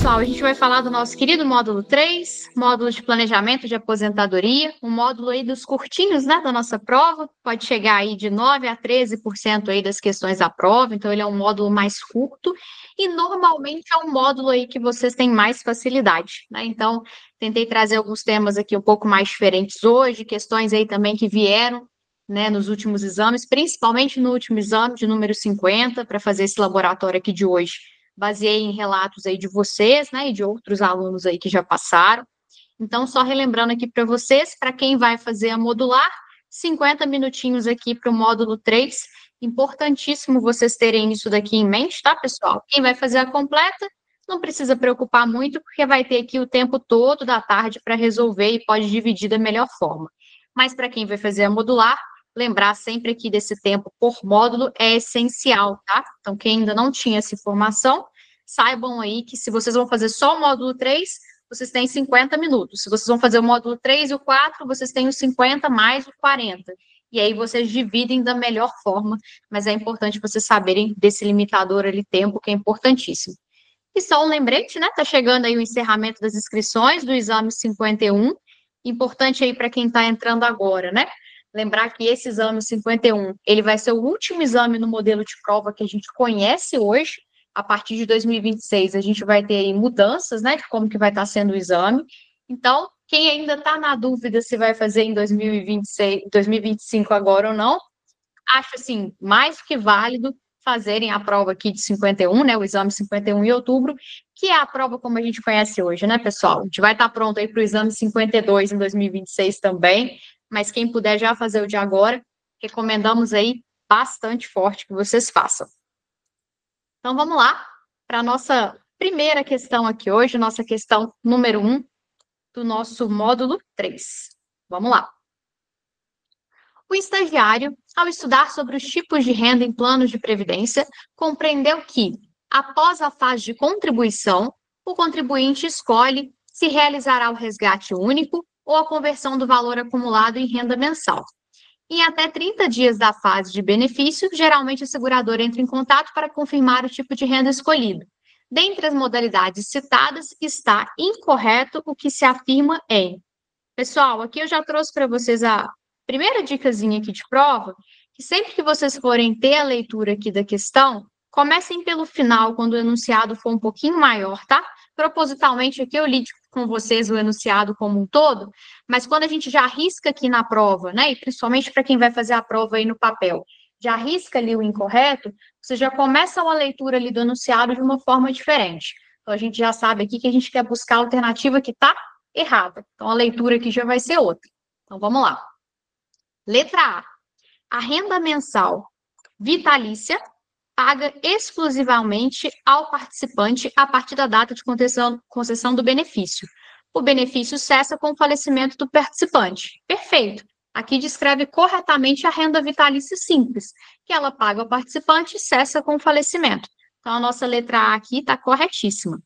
pessoal, a gente vai falar do nosso querido módulo 3, módulo de planejamento de aposentadoria, um módulo aí dos curtinhos, né, da nossa prova, pode chegar aí de 9 a 13% aí das questões da prova, então ele é um módulo mais curto e normalmente é um módulo aí que vocês têm mais facilidade, né? Então, tentei trazer alguns temas aqui um pouco mais diferentes hoje, questões aí também que vieram, né, nos últimos exames, principalmente no último exame de número 50, para fazer esse laboratório aqui de hoje. Baseei em relatos aí de vocês, né, e de outros alunos aí que já passaram. Então, só relembrando aqui para vocês, para quem vai fazer a modular, 50 minutinhos aqui para o módulo 3. Importantíssimo vocês terem isso daqui em mente, tá, pessoal? Quem vai fazer a completa, não precisa preocupar muito, porque vai ter aqui o tempo todo da tarde para resolver e pode dividir da melhor forma. Mas para quem vai fazer a modular, lembrar sempre aqui desse tempo por módulo é essencial, tá? Então, quem ainda não tinha essa informação, saibam aí que se vocês vão fazer só o módulo 3, vocês têm 50 minutos. Se vocês vão fazer o módulo 3 e o 4, vocês têm os 50 mais os 40. E aí vocês dividem da melhor forma, mas é importante vocês saberem desse limitador ali, tempo, que é importantíssimo. E só um lembrete, né? Tá chegando aí o encerramento das inscrições do exame 51. Importante aí para quem está entrando agora, né? Lembrar que esse exame 51, ele vai ser o último exame no modelo de prova que a gente conhece hoje. A partir de 2026, a gente vai ter aí mudanças, né, de como que vai estar sendo o exame. Então, quem ainda está na dúvida se vai fazer em 2026, 2025 agora ou não, acho, assim, mais do que válido fazerem a prova aqui de 51, né, o exame 51 em outubro, que é a prova como a gente conhece hoje, né, pessoal? A gente vai estar pronto aí para o exame 52 em 2026 também, mas quem puder já fazer o de agora, recomendamos aí bastante forte que vocês façam. Então, vamos lá para a nossa primeira questão aqui hoje, nossa questão número 1 do nosso módulo 3. Vamos lá. O estagiário, ao estudar sobre os tipos de renda em planos de previdência, compreendeu que, após a fase de contribuição, o contribuinte escolhe se realizará o resgate único ou a conversão do valor acumulado em renda mensal. Em até 30 dias da fase de benefício, geralmente o segurador entra em contato para confirmar o tipo de renda escolhido. Dentre as modalidades citadas, está incorreto o que se afirma em. Pessoal, aqui eu já trouxe para vocês a primeira dicasinha aqui de prova, que sempre que vocês forem ter a leitura aqui da questão, comecem pelo final, quando o enunciado for um pouquinho maior, tá? Propositalmente aqui eu li com vocês o enunciado como um todo, mas quando a gente já risca aqui na prova, né, e principalmente para quem vai fazer a prova aí no papel, já risca ali o incorreto, você já começa a leitura ali do enunciado de uma forma diferente. Então, a gente já sabe aqui que a gente quer buscar a alternativa que está errada. Então, a leitura aqui já vai ser outra. Então, vamos lá. Letra A. A renda mensal vitalícia paga exclusivamente ao participante a partir da data de concessão do benefício. O benefício cessa com o falecimento do participante. Perfeito. Aqui descreve corretamente a renda vitalícia simples, que ela paga ao participante e cessa com o falecimento. Então, a nossa letra A aqui está corretíssima.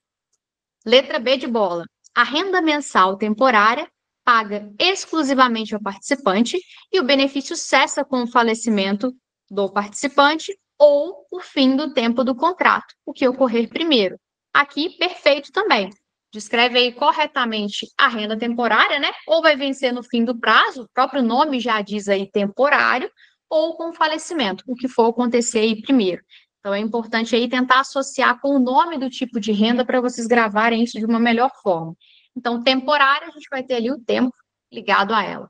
Letra B de bola. A renda mensal temporária paga exclusivamente ao participante e o benefício cessa com o falecimento do participante ou o fim do tempo do contrato, o que ocorrer primeiro. Aqui, perfeito também. Descreve aí corretamente a renda temporária, né? Ou vai vencer no fim do prazo, o próprio nome já diz aí temporário, ou com falecimento, o que for acontecer aí primeiro. Então, é importante aí tentar associar com o nome do tipo de renda para vocês gravarem isso de uma melhor forma. Então, temporária, a gente vai ter ali o tempo ligado a ela.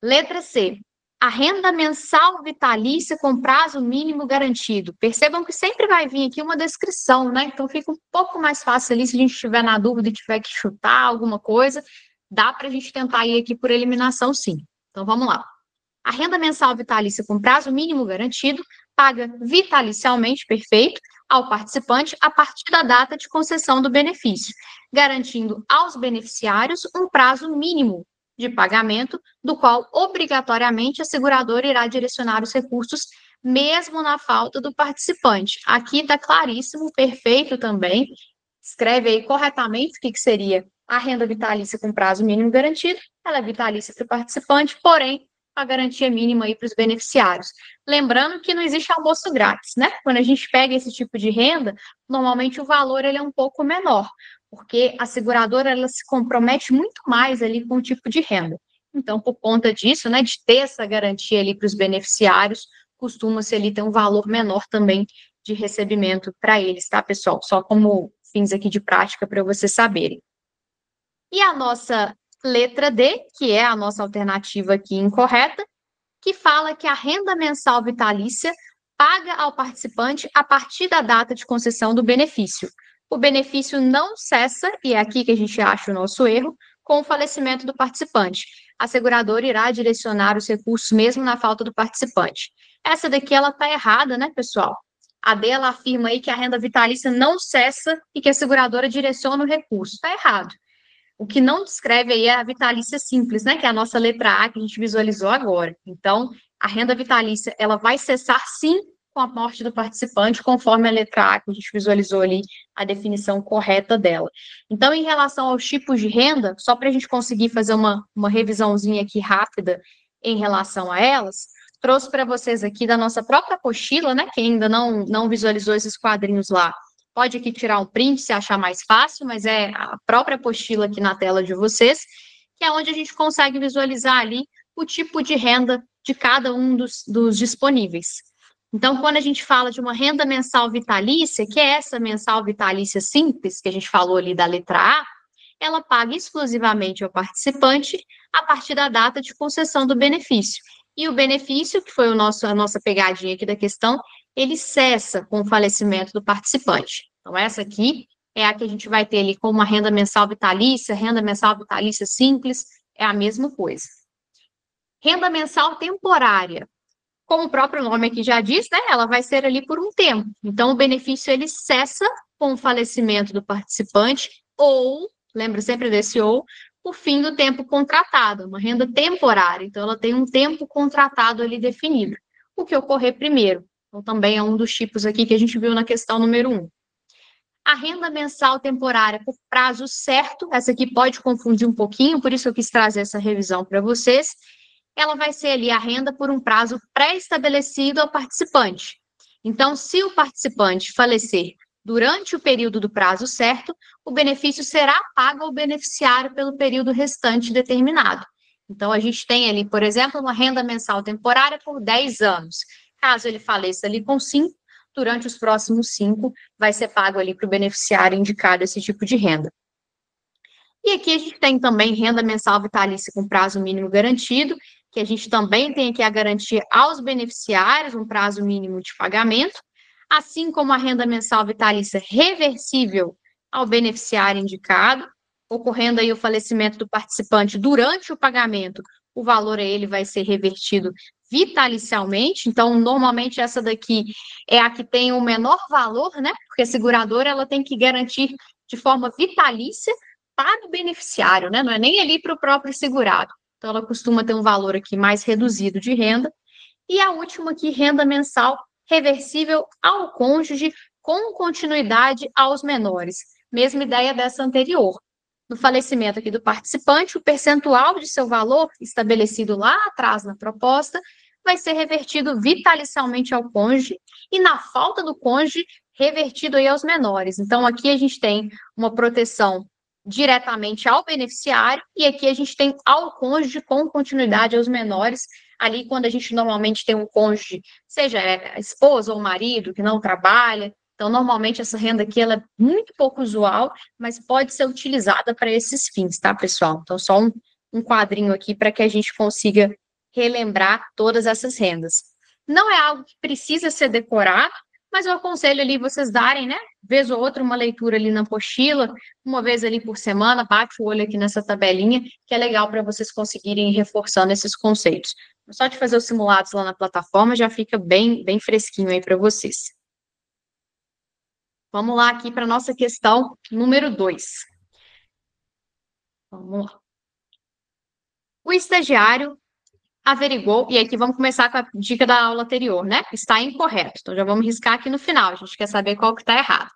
Letra C. A renda mensal vitalícia com prazo mínimo garantido. Percebam que sempre vai vir aqui uma descrição, né? Então, fica um pouco mais fácil ali, se a gente estiver na dúvida e tiver que chutar alguma coisa, dá para a gente tentar ir aqui por eliminação, sim. Então, vamos lá. A renda mensal vitalícia com prazo mínimo garantido paga vitalicialmente, perfeito, ao participante a partir da data de concessão do benefício, garantindo aos beneficiários um prazo mínimo de pagamento, do qual obrigatoriamente a seguradora irá direcionar os recursos, mesmo na falta do participante. Aqui está claríssimo, perfeito também. Escreve aí corretamente o que seria a renda vitalícia com prazo mínimo garantido. Ela é vitalícia para o participante, porém, a garantia mínima aí para os beneficiários. Lembrando que não existe almoço grátis, né? Quando a gente pega esse tipo de renda, normalmente o valor ele é um pouco menor, porque a seguradora ela se compromete muito mais ali com o tipo de renda. Então, por conta disso, né, de ter essa garantia ali para os beneficiários, costuma-se ali ter um valor menor também de recebimento para eles, tá, pessoal? Só como fins aqui de prática para vocês saberem. E a nossa letra D, que é a nossa alternativa aqui incorreta, que fala que a renda mensal vitalícia paga ao participante a partir da data de concessão do benefício. O benefício não cessa, e é aqui que a gente acha o nosso erro, com o falecimento do participante. A seguradora irá direcionar os recursos mesmo na falta do participante. Essa daqui, ela está errada, né, pessoal? A D, ela afirma aí que a renda vitalícia não cessa e que a seguradora direciona o recurso. Está errado. O que não descreve aí é a vitalícia simples, né? Que é a nossa letra A que a gente visualizou agora. Então, a renda vitalícia, ela vai cessar sim com a morte do participante, conforme a letra A que a gente visualizou ali, a definição correta dela. Então, em relação aos tipos de renda, só para a gente conseguir fazer uma revisãozinha aqui rápida em relação a elas, trouxe para vocês aqui da nossa própria apostila, né? Quem ainda não visualizou esses quadrinhos lá, pode aqui tirar um print se achar mais fácil, mas é a própria apostila aqui na tela de vocês, que é onde a gente consegue visualizar ali o tipo de renda de cada um dos disponíveis. Então, quando a gente fala de uma renda mensal vitalícia, que é essa mensal vitalícia simples, que a gente falou ali da letra A, ela paga exclusivamente ao participante a partir da data de concessão do benefício. E o benefício, que foi a nossa pegadinha aqui da questão, ele cessa com o falecimento do participante. Então, essa aqui é a que a gente vai ter ali como uma renda mensal vitalícia simples, é a mesma coisa. Renda mensal temporária. Como o próprio nome aqui já diz, né, ela vai ser ali por um tempo. Então, o benefício, ele cessa com o falecimento do participante ou, lembra sempre desse ou, o fim do tempo contratado, uma renda temporária. Então, ela tem um tempo contratado ali definido. O que ocorrer primeiro. Então, também é um dos tipos aqui que a gente viu na questão número 1. A renda mensal temporária por prazo certo, essa aqui pode confundir um pouquinho, por isso eu quis trazer essa revisão para vocês. Ela vai ser ali a renda por um prazo pré-estabelecido ao participante. Então, se o participante falecer durante o período do prazo certo, o benefício será pago ao beneficiário pelo período restante determinado. Então, a gente tem ali, por exemplo, uma renda mensal temporária por 10 anos. Caso ele faleça ali com 5, durante os próximos 5, vai ser pago ali para o beneficiário indicado esse tipo de renda. E aqui a gente tem também renda mensal vitalícia com prazo mínimo garantido, que a gente também tem aqui a garantia aos beneficiários, um prazo mínimo de pagamento, assim como a renda mensal vitalícia reversível ao beneficiário indicado, ocorrendo aí o falecimento do participante durante o pagamento, o valor a ele vai ser revertido vitalicialmente. Então, normalmente essa daqui é a que tem o menor valor, né? Porque a seguradora ela tem que garantir de forma vitalícia para o beneficiário, né? Não é nem ali para o próprio segurado. Então, ela costuma ter um valor aqui mais reduzido de renda. E a última aqui, renda mensal reversível ao cônjuge com continuidade aos menores. Mesma ideia dessa anterior. No falecimento aqui do participante, o percentual de seu valor estabelecido lá atrás na proposta vai ser revertido vitalicialmente ao cônjuge e, na falta do cônjuge, revertido aí aos menores. Então, aqui a gente tem uma proteção diretamente ao beneficiário, e aqui a gente tem ao cônjuge com continuidade aos menores, ali quando a gente normalmente tem um cônjuge, seja a esposa ou o marido, que não trabalha. Então, normalmente essa renda aqui ela é muito pouco usual, mas pode ser utilizada para esses fins, tá, pessoal? Então, só um quadrinho aqui para que a gente consiga relembrar todas essas rendas. Não é algo que precisa ser decorado, mas eu aconselho ali vocês darem, né, vez ou outra, uma leitura ali na apostila, uma vez ali por semana, bate o olho aqui nessa tabelinha, que é legal para vocês conseguirem ir reforçando esses conceitos. Só de fazer os simulados lá na plataforma já fica bem fresquinho aí para vocês. Vamos lá aqui para a nossa questão número 2. Vamos lá. O estagiário averigou, e aqui vamos começar com a dica da aula anterior, né? Está incorreto. Então, já vamos riscar aqui no final. A gente quer saber qual que está errado.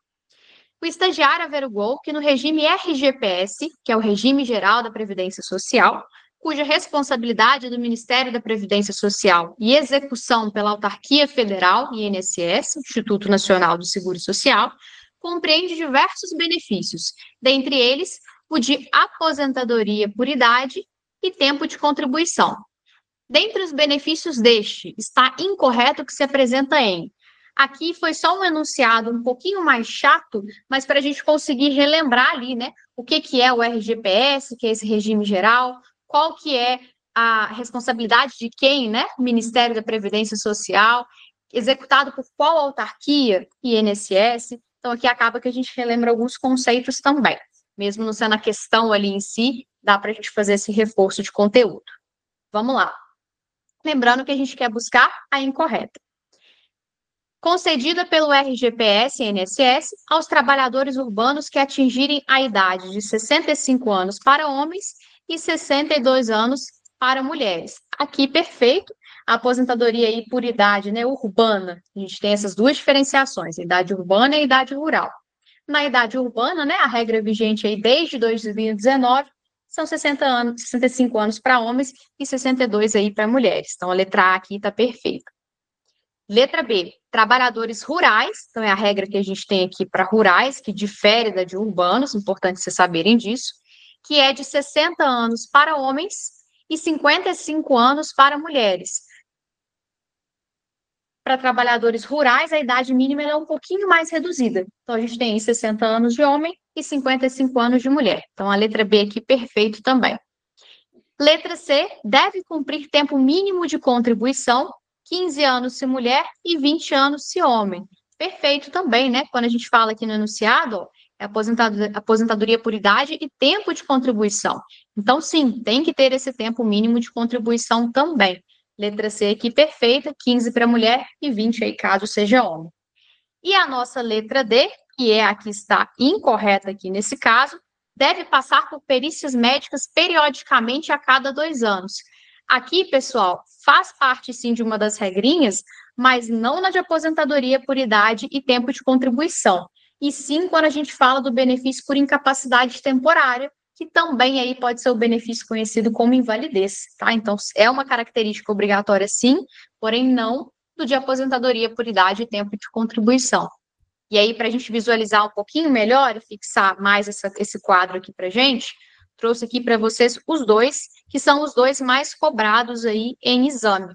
O estagiário averigou que no regime RGPS, que é o Regime Geral da Previdência Social, cuja responsabilidade é do Ministério da Previdência Social e execução pela Autarquia Federal, INSS, Instituto Nacional do Seguro Social, compreende diversos benefícios, dentre eles o de aposentadoria por idade e tempo de contribuição. Dentre os benefícios deste, está incorreto o que se apresenta em. Aqui foi só um enunciado um pouquinho mais chato, mas para a gente conseguir relembrar ali, né, o que é o RGPS, que é esse regime geral, qual que é a responsabilidade de quem, né, Ministério da Previdência Social, executado por qual autarquia, INSS. Então, aqui acaba que a gente relembra alguns conceitos também. Mesmo não sendo a questão ali em si, dá para a gente fazer esse reforço de conteúdo. Vamos lá. Lembrando que a gente quer buscar a incorreta. Concedida pelo RGPS e INSS aos trabalhadores urbanos que atingirem a idade de 65 anos para homens e 62 anos para mulheres. Aqui, perfeito. A aposentadoria aí por idade, né, urbana. A gente tem essas duas diferenciações, a idade urbana e a idade rural. Na idade urbana, né, a regra vigente aí desde 2019 são 60 anos, 65 anos para homens e 62 aí para mulheres. Então, a letra A aqui está perfeita. Letra B, trabalhadores rurais. Então, é a regra que a gente tem aqui para rurais, que difere da de urbanos, importante vocês saberem disso, que é de 60 anos para homens e 55 anos para mulheres. Para trabalhadores rurais, a idade mínima é um pouquinho mais reduzida. Então, a gente tem 60 anos de homem e 55 anos de mulher. Então, a letra B aqui, perfeito também. Letra C, deve cumprir tempo mínimo de contribuição, 15 anos se mulher e 20 anos se homem. Perfeito também, né? Quando a gente fala aqui no enunciado, ó, é aposentadoria por idade e tempo de contribuição. Então, sim, tem que ter esse tempo mínimo de contribuição também. Letra C aqui, perfeita, 15 para mulher e 20 aí, caso seja homem. E a nossa letra D, que é a que está incorreta aqui nesse caso, deve passar por perícias médicas periodicamente a cada 2 anos. Aqui, pessoal, faz parte sim de uma das regrinhas, mas não na de aposentadoria por idade e tempo de contribuição. E sim quando a gente fala do benefício por incapacidade temporária, que também aí pode ser o benefício conhecido como invalidez, tá? Então, é uma característica obrigatória sim, porém não do de aposentadoria por idade e tempo de contribuição. E aí, para a gente visualizar um pouquinho melhor e fixar mais esse quadro aqui para a gente, trouxe aqui para vocês os dois, que são os dois mais cobrados aí em exame.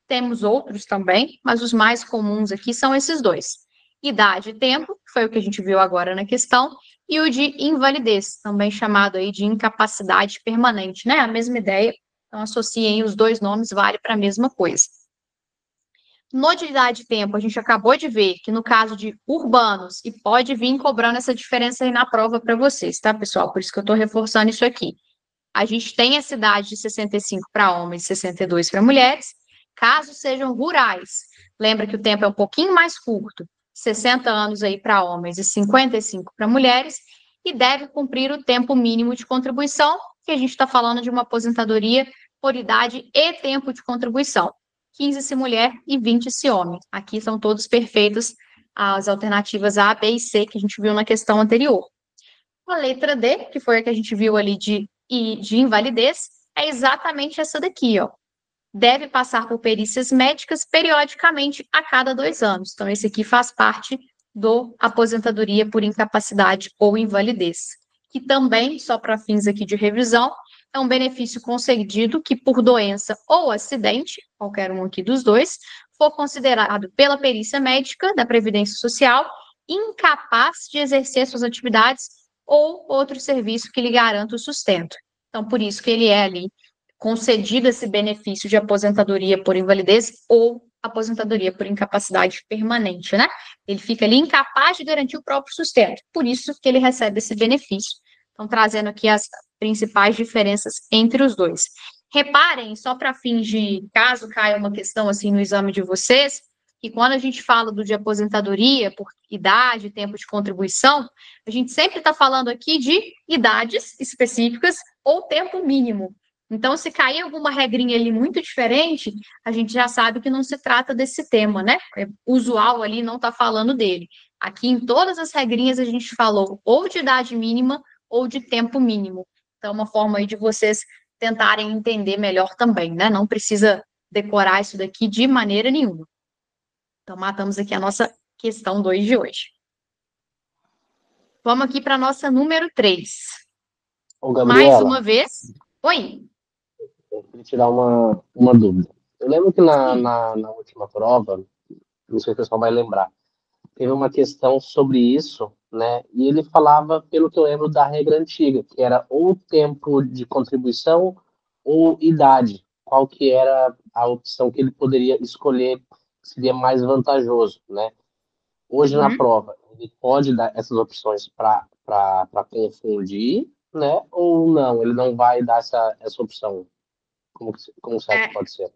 Temos outros também, mas os mais comuns aqui são esses dois. Idade e tempo, que foi o que a gente viu agora na questão, e o de invalidez, também chamado aí de incapacidade permanente, né? A mesma ideia, então associem os dois nomes, vale para a mesma coisa. No de idade e tempo, a gente acabou de ver que no caso de urbanos, e pode vir cobrando essa diferença aí na prova para vocês, tá, pessoal? Por isso que eu estou reforçando isso aqui. A gente tem essa idade de 65 para homens e 62 para mulheres, caso sejam rurais. Lembra que o tempo é um pouquinho mais curto, 60 anos aí para homens e 55 para mulheres, e deve cumprir o tempo mínimo de contribuição, que a gente está falando de uma aposentadoria por idade e tempo de contribuição. 15 se mulher e 20 se homem. Aqui são todos perfeitos as alternativas A, B e C que a gente viu na questão anterior. A letra D, que foi a que a gente viu ali de invalidez, é exatamente essa daqui, ó. Deve passar por perícias médicas periodicamente a cada 2 anos. Então, esse aqui faz parte do aposentadoria por incapacidade ou invalidez, que também, só para fins aqui de revisão, é um benefício concedido que, por doença ou acidente, qualquer um aqui dos dois, for considerado pela perícia médica da Previdência Social incapaz de exercer suas atividades ou outro serviço que lhe garanta o sustento. Então, por isso que ele é ali concedido esse benefício de aposentadoria por invalidez ou aposentadoria por incapacidade permanente, né? Ele fica ali incapaz de garantir o próprio sustento, por isso que ele recebe esse benefício. Então, trazendo aqui as principais diferenças entre os dois. Reparem, só para fins de caso caia uma questão assim no exame de vocês, que quando a gente fala do de aposentadoria por idade, tempo de contribuição, a gente sempre está falando aqui de idades específicas ou tempo mínimo. Então, se cair alguma regrinha ali muito diferente, a gente já sabe que não se trata desse tema, né? É usual ali não está falando dele. Aqui, em todas as regrinhas, a gente falou ou de idade mínima ou de tempo mínimo. Então, uma forma aí de vocês tentarem entender melhor também, né? Não precisa decorar isso daqui de maneira nenhuma. Então, matamos aqui a nossa questão 2 de hoje. Vamos aqui para a nossa número 3. Ô, Mais Gabriela, uma vez. Oi. eu queria tirar uma dúvida. Eu lembro que na, Sim. na, na última prova, não sei se o pessoal vai lembrar, teve uma questão sobre isso, né? E ele falava, pelo que eu lembro, da regra antiga, que era ou tempo de contribuição ou idade. Qual que era a opção que ele poderia escolher que seria mais vantajoso, né? Hoje na Uhum. prova, ele pode dar essas opções para confundir, né? Ou não, ele não vai dar essa opção. Como será que É, pode ser?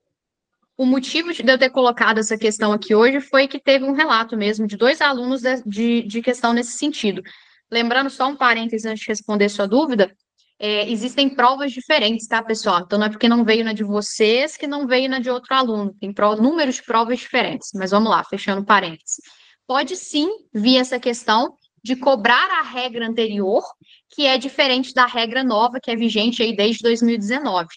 o motivo de eu ter colocado essa questão aqui hoje foi que teve um relato mesmo de 2 alunos de questão nesse sentido. Lembrando só um parênteses antes de responder sua dúvida, existem provas diferentes, tá, pessoal? Então não é porque não veio na de vocês que não veio na de outro aluno. Tem números de provas diferentes. Mas vamos lá, fechando parênteses. Pode sim vir essa questão de cobrar a regra anterior, que é diferente da regra nova, que é vigente aí desde 2019.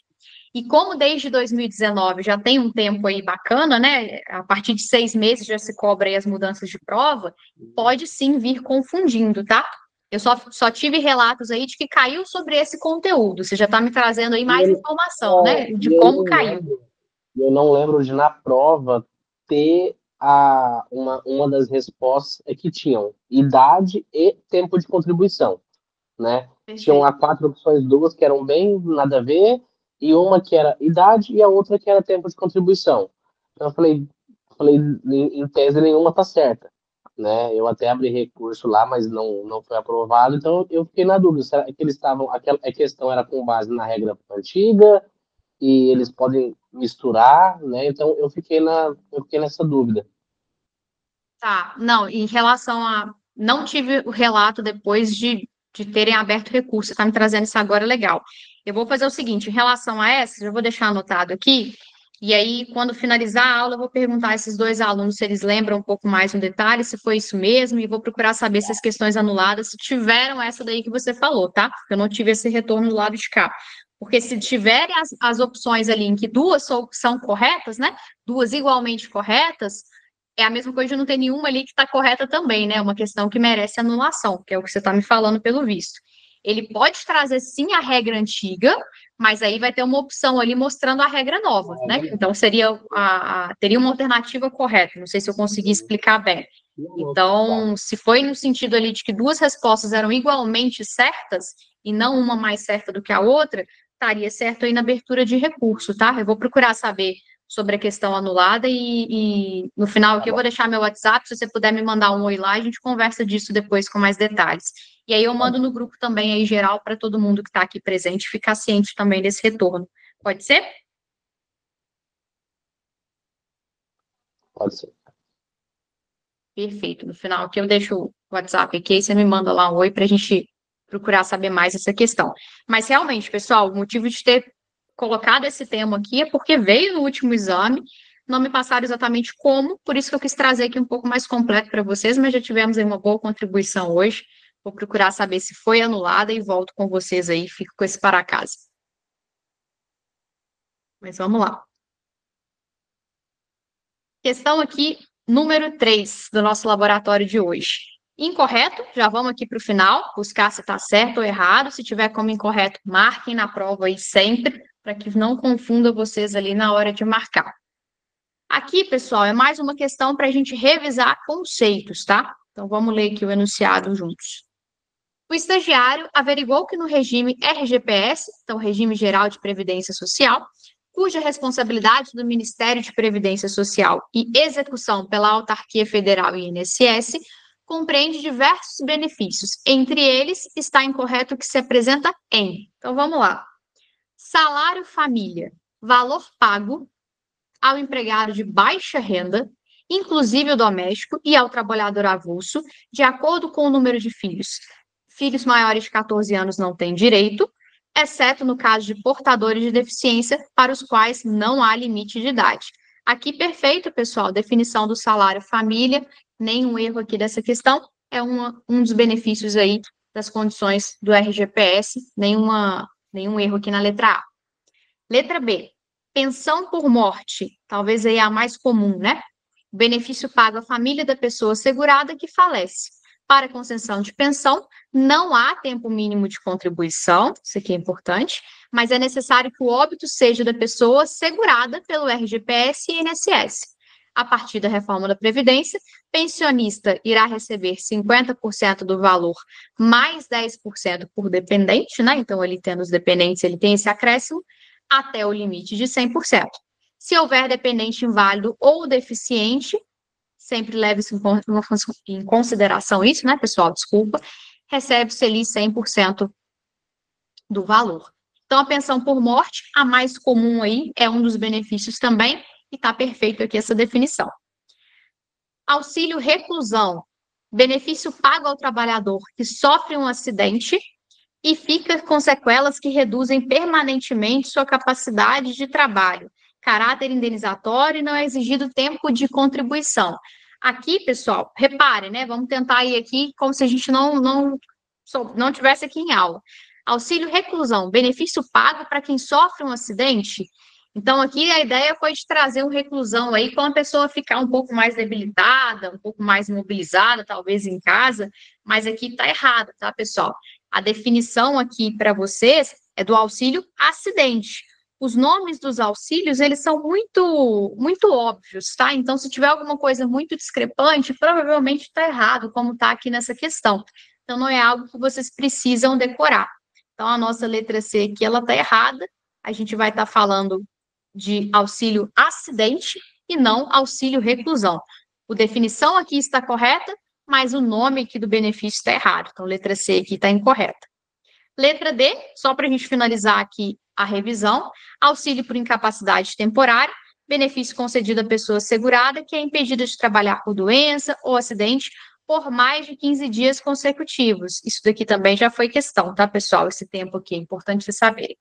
E como desde 2019 já tem um tempo aí bacana, né? A partir de 6 meses já se cobra aí as mudanças de prova, pode sim vir confundindo, tá? Eu só tive relatos aí de que caiu sobre esse conteúdo. Você já está me trazendo aí mais Eu, informação, né? De e eu como não caiu. lembro, eu não lembro de na prova ter uma das respostas é que tinham idade e tempo de contribuição, né? Tinham lá Perfeito. 4 opções, duas que eram bem nada a ver, e uma que era idade e a outra que era tempo de contribuição. Então eu falei, em tese nenhuma tá certa, né? Eu até abri recurso lá, mas não foi aprovado, então eu fiquei na dúvida, será que eles estavam, aquela a questão era com base na regra antiga e eles podem misturar, né? Então eu fiquei nessa dúvida. Tá, não, em relação a. Não tive o relato depois de terem aberto recurso. Você está me trazendo isso agora, legal. Eu vou fazer o seguinte, em relação a essa, eu vou deixar anotado aqui, e aí, quando finalizar a aula, eu vou perguntar a esses 2 alunos se eles lembram um pouco mais no detalhe, se foi isso mesmo, e vou procurar saber se as questões anuladas se tiveram essa daí que você falou, tá? Porque eu não tive esse retorno do lado de cá. Porque se tiverem as opções ali em que duas são corretas, né? Duas igualmente corretas, é a mesma coisa de não ter nenhuma ali que está correta também, né? Uma questão que merece anulação, que é o que você está me falando pelo visto. Ele pode trazer sim a regra antiga, mas aí vai ter uma opção ali mostrando a regra nova, né? Então seria teria uma alternativa correta. Não sei se eu consegui explicar bem. Tá. Então, se foi no sentido ali de que duas respostas eram igualmente certas e não uma mais certa do que a outra, estaria certo aí na abertura de recurso, tá? Eu vou procurar saber sobre a questão anulada e no final Tá aqui eu vou bom, deixar meu WhatsApp, se você puder me mandar um oi lá, a gente conversa disso depois com mais detalhes. E aí eu tá mando bom. no grupo também aí geral para todo mundo que está aqui presente ficar ciente também desse retorno. Pode ser? Pode ser. Perfeito. No final aqui eu deixo o WhatsApp aqui, aí você me manda lá um oi para a gente procurar saber mais essa questão. Mas realmente, pessoal, o motivo de ter colocado esse tema aqui é porque veio no último exame, não me passaram exatamente como, por isso que eu quis trazer aqui um pouco mais completo para vocês, mas já tivemos aí uma boa contribuição hoje. Vou procurar saber se foi anulada e volto com vocês aí, fico com esse para casa. Mas vamos lá. Questão aqui, número 3 do nosso laboratório de hoje. Incorreto, já vamos aqui para o final, buscar se está certo ou errado. Se tiver como incorreto, marquem na prova aí sempre, para que não confunda vocês ali na hora de marcar. Aqui, pessoal, é mais uma questão para a gente revisar conceitos, tá? Então vamos ler aqui o enunciado juntos. O estagiário averigou que no regime RGPS, então Regime Geral de Previdência Social, cuja responsabilidade do Ministério de Previdência Social e execução pela Autarquia Federal e INSS, compreende diversos benefícios. Entre eles, está incorreto o que se apresenta em. Então vamos lá. Salário família, valor pago ao empregado de baixa renda, inclusive o doméstico, e ao trabalhador avulso, de acordo com o número de filhos. Filhos maiores de 14 anos não têm direito, exceto no caso de portadores de deficiência, para os quais não há limite de idade. Aqui, perfeito, pessoal, definição do salário família, nenhum erro aqui dessa questão, é um dos benefícios aí das condições do RGPS, nenhum erro aqui na letra A. Letra B, pensão por morte, talvez aí a mais comum, né? O benefício pago à família da pessoa segurada que falece. Para a concessão de pensão, não há tempo mínimo de contribuição, isso aqui é importante, mas é necessário que o óbito seja da pessoa segurada pelo RGPS e INSS. A partir da reforma da Previdência, pensionista irá receber 50% do valor mais 10% por dependente, né? Então, ele tendo os dependentes, ele tem esse acréscimo, até o limite de 100%. Se houver dependente inválido ou deficiente, sempre leve-se em consideração isso, né, pessoal? Desculpa. Recebe-se ali 100% do valor. Então, a pensão por morte, a mais comum aí, é um dos benefícios também, e está perfeito aqui essa definição. Auxílio reclusão, benefício pago ao trabalhador que sofre um acidente e fica com sequelas que reduzem permanentemente sua capacidade de trabalho, caráter indenizatório e não é exigido tempo de contribuição. Aqui, pessoal, reparem, né? Vamos tentar ir aqui como se a gente não tivesse aqui em aula. Auxílio reclusão, benefício pago para quem sofre um acidente. Então, aqui a ideia foi de trazer um reclusão aí, quando a pessoa ficar um pouco mais debilitada, um pouco mais imobilizada, talvez em casa, mas aqui está errado, tá, pessoal? A definição aqui para vocês é do auxílio acidente. Os nomes dos auxílios, eles são muito óbvios, tá? Então, se tiver alguma coisa muito discrepante, provavelmente está errado, como está aqui nessa questão. Então, não é algo que vocês precisam decorar. Então, a nossa letra C aqui, ela está errada. A gente vai estar falando de auxílio acidente e não auxílio reclusão. A definição aqui está correta, mas o nome aqui do benefício está errado. Então, letra C aqui está incorreta. Letra D, só para a gente finalizar aqui a revisão, auxílio por incapacidade temporária, benefício concedido à pessoa segurada que é impedida de trabalhar por doença ou acidente por mais de 15 dias consecutivos. Isso daqui também já foi questão, tá, pessoal? Esse tempo aqui é importante vocês saberem.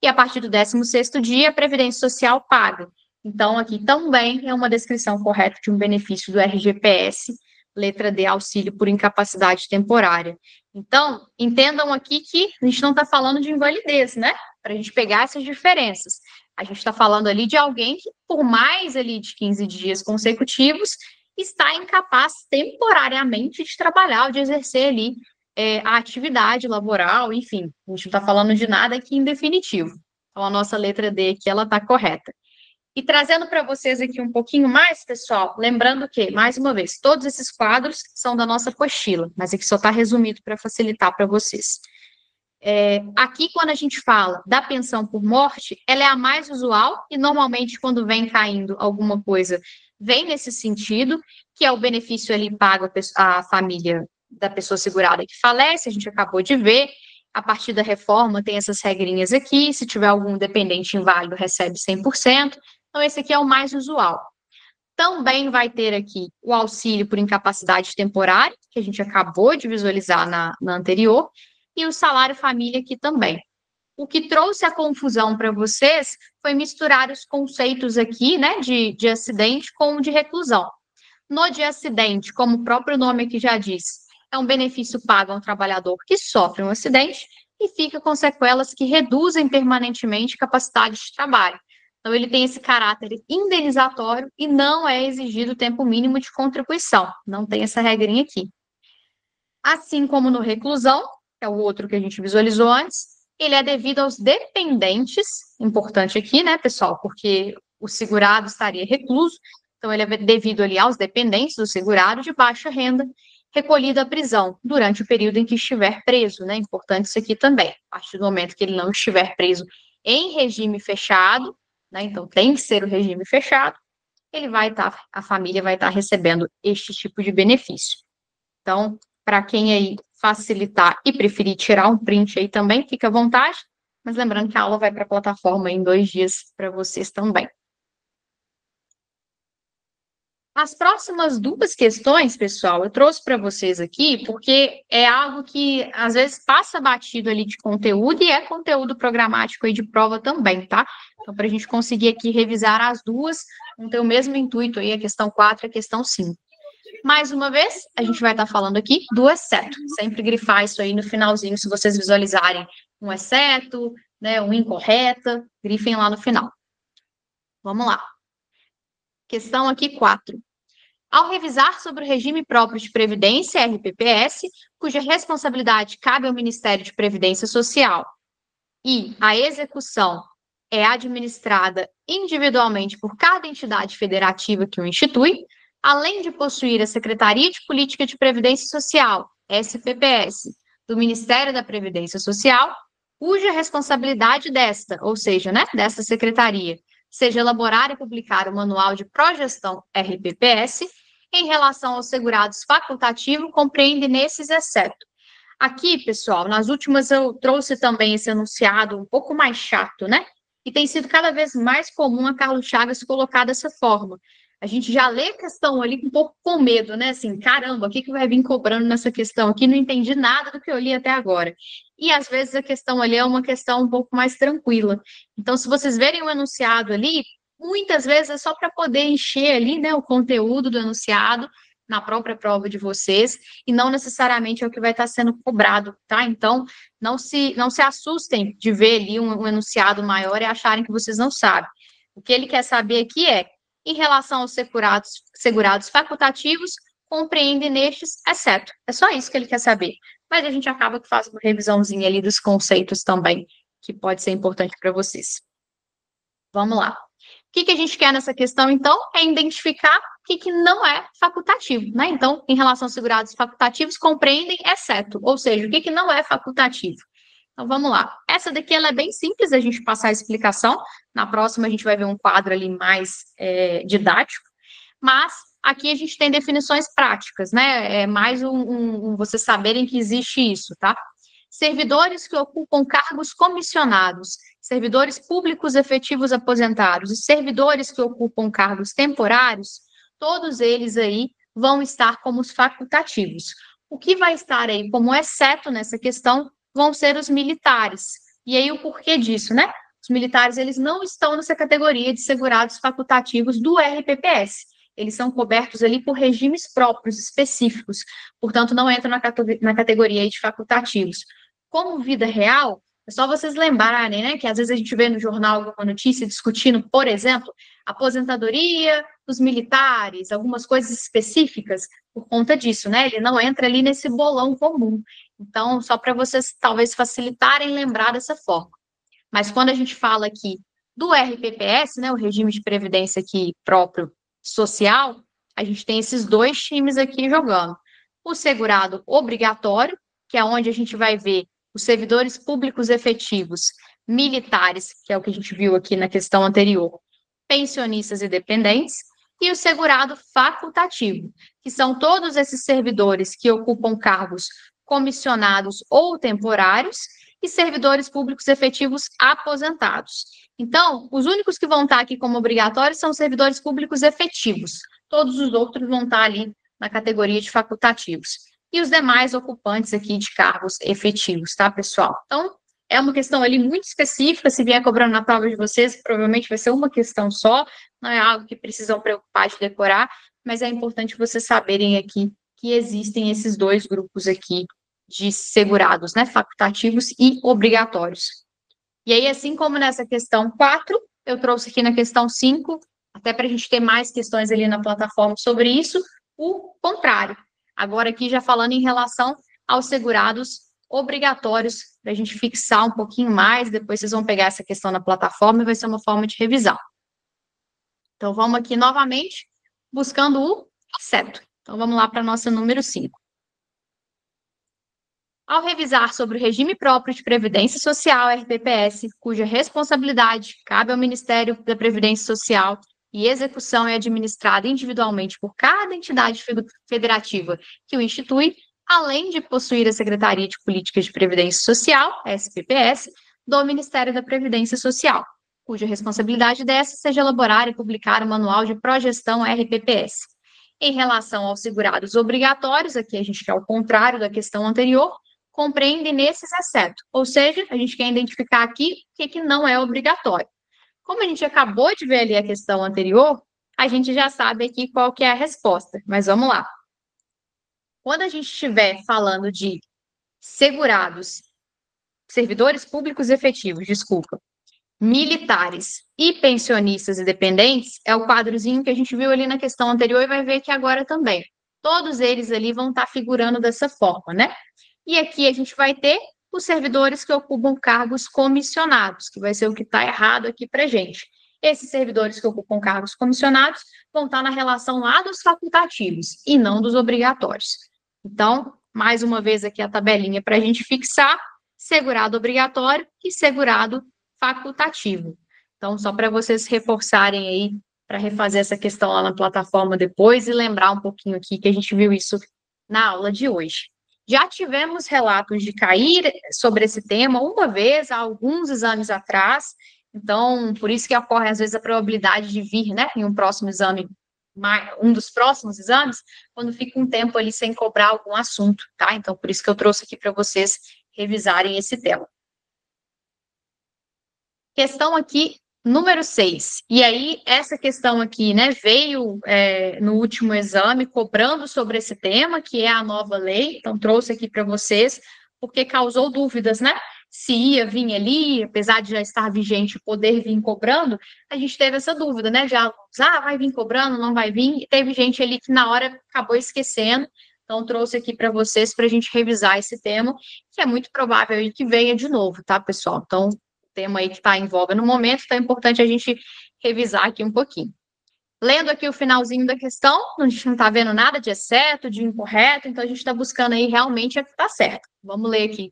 E a partir do 16º dia, a Previdência Social paga. Então, aqui também é uma descrição correta de um benefício do RGPS, letra D, auxílio por incapacidade temporária. Então, entendam aqui que a gente não está falando de invalidez, né? Para a gente pegar essas diferenças. A gente está falando ali de alguém que, por mais ali de 15 dias consecutivos, está incapaz temporariamente de trabalhar ou de exercer ali a atividade laboral, enfim, a gente não está falando de nada aqui em definitivo. Então, a nossa letra D aqui, ela está correta. E trazendo para vocês aqui um pouquinho mais, pessoal, lembrando que, mais uma vez, todos esses quadros são da nossa apostila, mas aqui só está resumido para facilitar para vocês. Aqui, quando a gente fala da pensão por morte, ela é a mais usual e, normalmente, quando vem caindo alguma coisa, vem nesse sentido, que é o benefício ali pago à família da pessoa segurada que falece, a gente acabou de ver. A partir da reforma tem essas regrinhas aqui, se tiver algum dependente inválido, recebe 100%. Então, esse aqui é o mais usual. Também vai ter aqui o auxílio por incapacidade temporária, que a gente acabou de visualizar na anterior, e o salário família aqui também. O que trouxe a confusão para vocês foi misturar os conceitos aqui, né, de acidente com o de reclusão. No de acidente, como o próprio nome aqui já diz, é um benefício pago a um trabalhador que sofre um acidente e fica com sequelas que reduzem permanentemente a capacidade de trabalho. Então, ele tem esse caráter indenizatório e não é exigido tempo mínimo de contribuição. Não tem essa regrinha aqui. Assim como no reclusão, que é o outro que a gente visualizou antes, ele é devido aos dependentes, importante aqui, né, pessoal, porque o segurado estaria recluso, então ele é devido ali aos dependentes do segurado de baixa renda, recolhido à prisão durante o período em que estiver preso, né? Importante isso aqui também. A partir do momento que ele não estiver preso em regime fechado, né? Então tem que ser o regime fechado, a família vai estar recebendo este tipo de benefício. Então, para quem aí facilitar e preferir tirar um print aí também, fica à vontade, mas lembrando que a aula vai para a plataforma em 2 dias para vocês também. As próximas 2 questões, pessoal, eu trouxe para vocês aqui, porque é algo que, às vezes, passa batido ali de conteúdo e é conteúdo programático aí de prova também, tá? Então, para a gente conseguir aqui revisar as 2, vão ter o mesmo intuito aí, a questão 4 e a questão 5. Mais uma vez, a gente vai estar falando aqui do exceto. Sempre grifar isso aí no finalzinho, se vocês visualizarem um exceto, né, uma incorreta, grifem lá no final. Vamos lá. Questão aqui 4. Ao revisar sobre o regime próprio de previdência, RPPS, cuja responsabilidade cabe ao Ministério de Previdência Social e a execução é administrada individualmente por cada entidade federativa que o institui, além de possuir a Secretaria de Política de Previdência Social, SPPS, do Ministério da Previdência Social, cuja responsabilidade desta, ou seja, né, desta secretaria, seja elaborar e publicar o Manual de Progestão RPPS, em relação aos segurados facultativos, compreende nesses exceto. Aqui, pessoal, nas últimas eu trouxe também esse enunciado um pouco mais chato, né? E tem sido cada vez mais comum a Carlos Chagas colocar dessa forma. A gente já lê a questão ali um pouco com medo, né? Assim, caramba, o que vai vir cobrando nessa questão aqui? Não entendi nada do que eu li até agora. E às vezes a questão ali é uma questão um pouco mais tranquila. Então, se vocês verem o enunciado ali, muitas vezes é só para poder encher ali, né, o conteúdo do enunciado na própria prova de vocês, e não necessariamente é o que vai estar sendo cobrado, tá? Então, não se assustem de ver ali um enunciado maior e acharem que vocês não sabem. O que ele quer saber aqui é, em relação aos segurados facultativos, compreende nestes, exceto. É só isso que ele quer saber. Mas a gente acaba que faz uma revisãozinha ali dos conceitos também, que pode ser importante para vocês. Vamos lá. O que a gente quer nessa questão, então, é identificar o que não é facultativo, né? Então, em relação aos segurados facultativos, compreendem exceto, ou seja, o que não é facultativo. Então, vamos lá. Essa daqui, ela é bem simples a gente passar a explicação. Na próxima, a gente vai ver um quadro ali mais didático. Mas, aqui a gente tem definições práticas, né? É mais vocês saberem que existe isso, tá? Servidores que ocupam cargos comissionados, servidores públicos efetivos aposentados e servidores que ocupam cargos temporários, todos eles aí vão estar como os facultativos. O que vai estar aí como exceto nessa questão vão ser os militares. E aí o porquê disso, né? Os militares, eles não estão nessa categoria de segurados facultativos do RPPS. Eles são cobertos ali por regimes próprios, específicos. Portanto, não entram na categoria de facultativos. Como vida real, é só vocês lembrarem, né, que às vezes a gente vê no jornal alguma notícia discutindo, por exemplo, aposentadoria dos militares, algumas coisas específicas por conta disso, né? Ele não entra ali nesse bolão comum. Então, só para vocês talvez facilitarem lembrar dessa forma. Mas quando a gente fala aqui do RPPS, né, o regime de previdência aqui próprio social, a gente tem esses dois times aqui jogando. O segurado obrigatório, que é onde a gente vai ver os servidores públicos efetivos, militares, que é o que a gente viu aqui na questão anterior, pensionistas e dependentes, e o segurado facultativo, que são todos esses servidores que ocupam cargos comissionados ou temporários e servidores públicos efetivos aposentados. Então, os únicos que vão estar aqui como obrigatórios são os servidores públicos efetivos. Todos os outros vão estar ali na categoria de facultativos. E os demais ocupantes aqui de cargos efetivos, tá, pessoal? Então, é uma questão ali muito específica, se vier cobrando na prova de vocês, provavelmente vai ser uma questão só, não é algo que precisam preocupar de decorar, mas é importante vocês saberem aqui que existem esses dois grupos aqui de segurados, né, facultativos e obrigatórios. E aí, assim como nessa questão 4, eu trouxe aqui na questão 5, até para a gente ter mais questões ali na plataforma sobre isso, o contrário. Agora aqui já falando em relação aos segurados obrigatórios, para a gente fixar um pouquinho mais, depois vocês vão pegar essa questão na plataforma e vai ser uma forma de revisão. Então, vamos aqui novamente, buscando o exceto. Então, vamos lá para a nossa número 5. Ao revisar sobre o regime próprio de Previdência Social, RPPS, cuja responsabilidade cabe ao Ministério da Previdência Social e execução é administrada individualmente por cada entidade federativa que o institui, além de possuir a Secretaria de Políticas de Previdência Social, SPPS, do Ministério da Previdência Social, cuja responsabilidade dessa seja elaborar e publicar o Manual de Progestão RPPS. Em relação aos segurados obrigatórios, aqui a gente quer o contrário da questão anterior, compreende nesses exceto, ou seja, a gente quer identificar aqui o que não é obrigatório. Como a gente acabou de ver ali a questão anterior, a gente já sabe aqui qual que é a resposta, mas vamos lá. Quando a gente estiver falando de segurados servidores públicos efetivos, desculpa, militares e pensionistas e dependentes, é o quadrozinho que a gente viu ali na questão anterior e vai ver aqui agora também. Todos eles ali vão estar figurando dessa forma, né? E aqui a gente vai ter os servidores que ocupam cargos comissionados, que vai ser o que está errado aqui para gente. Esses servidores que ocupam cargos comissionados vão estar na relação lá dos facultativos e não dos obrigatórios. Então, mais uma vez aqui a tabelinha para a gente fixar segurado obrigatório e segurado facultativo. Então, só para vocês reforçarem aí, para refazer essa questão lá na plataforma depois e lembrar um pouquinho aqui que a gente viu isso na aula de hoje. Já tivemos relatos de cair sobre esse tema uma vez, há alguns exames atrás, então, por isso que ocorre, às vezes, a probabilidade de vir, né, em um próximo exame, um dos próximos exames, quando fica um tempo ali sem cobrar algum assunto, tá? Então, por isso que eu trouxe aqui para vocês revisarem esse tema. Questão aqui, número 6. E aí, essa questão aqui, né, veio no último exame cobrando sobre esse tema, que é a nova lei. Então, trouxe aqui para vocês, porque causou dúvidas, né? Se ia vir ali, apesar de já estar vigente, poder vir cobrando, a gente teve essa dúvida, né? Já, vai vir cobrando, não vai vir. E teve gente ali que na hora acabou esquecendo. Então, trouxe aqui para vocês para a gente revisar esse tema, que é muito provável aí que venha de novo, tá, pessoal? Então, tema aí que está em voga no momento, então é importante a gente revisar aqui um pouquinho. Lendo aqui o finalzinho da questão, a gente não está vendo nada de exceto, de incorreto, então a gente está buscando aí realmente a que está certo. Vamos ler aqui